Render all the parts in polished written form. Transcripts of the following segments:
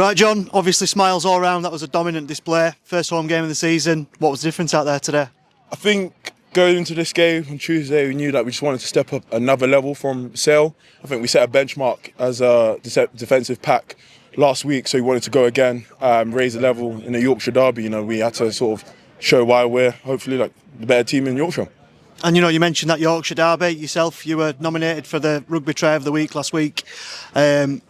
Right, John, obviously smiles all round. That was a dominant display. First home game of the season. What was the difference out there today? I think going into this game on Tuesday, we knew that we just wanted to step up another level from Sale. I think we set a benchmark as a defensive pack last week, so we wanted to go again, raise the level in the Yorkshire derby. We had to sort of show why we're hopefully like the better team in Yorkshire. And you mentioned that Yorkshire derby yourself. You were nominated for the Rugby Try of the Week last week, and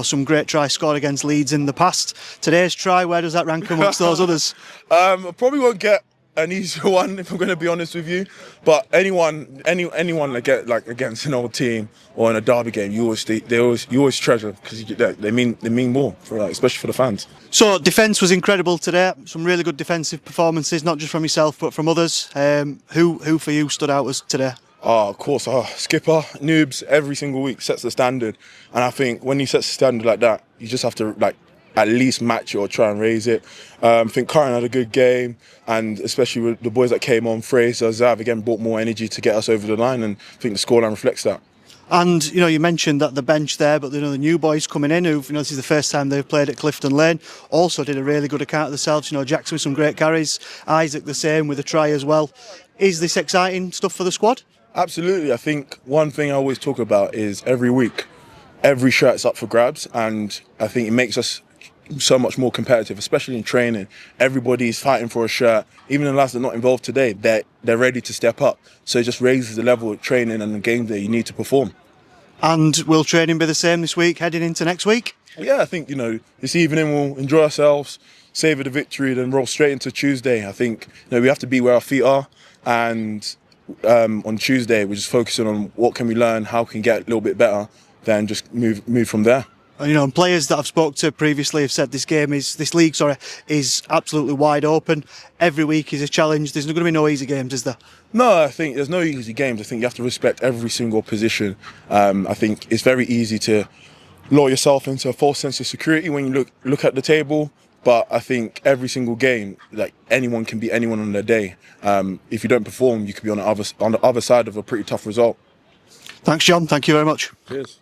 some great tries scored against Leeds in the past. Today's try, where does that rank amongst those others? I probably won't get an easier one if I'm going to be honest with you, but anyone that get like against an old team or in a derby game, you always treasure because they mean more for especially for the fans. So defence was incredible today. Some really good defensive performances, not just from yourself but from others. Who for you stood out as today? Of course, skipper Noobs every single week sets the standard, and I think when he sets the standard like that, you just have to at least match it or try and raise it. I think Karen had a good game, and especially with the boys that came on, Fraser, Zav again brought more energy to get us over the line, and I think the scoreline reflects that. And you mentioned that the bench there, but the new boys coming in who this is the first time they've played at Clifton Lane, also did a really good account of themselves. Jackson with some great carries, Isaac the same with a try as well. Is this exciting stuff for the squad? Absolutely. I think one thing I always talk about is every week, every shirt's up for grabs, and I think it makes us so much more competitive, especially in training. Everybody's fighting for a shirt. Even the lads that are not involved today, they're ready to step up. So it just raises the level of training and the game that you need to perform. And will training be the same this week, heading into next week? Yeah, I think, this evening we'll enjoy ourselves, savour the victory, then roll straight into Tuesday. I think, we have to be where our feet are, and on Tuesday we're just focusing on what can we learn, how can we get a little bit better, then just move from there. And players that I've spoke to previously have said this league is absolutely wide open. Every week is a challenge. There's going to be no easy games, is there? No, I think there's no easy games. I think you have to respect every single position. I think it's very easy to lull yourself into a false sense of security when you look at the table. But I think every single game, anyone can beat anyone on their day. If you don't perform, you could be on the other side of a pretty tough result. Thanks, John. Thank you very much. Cheers.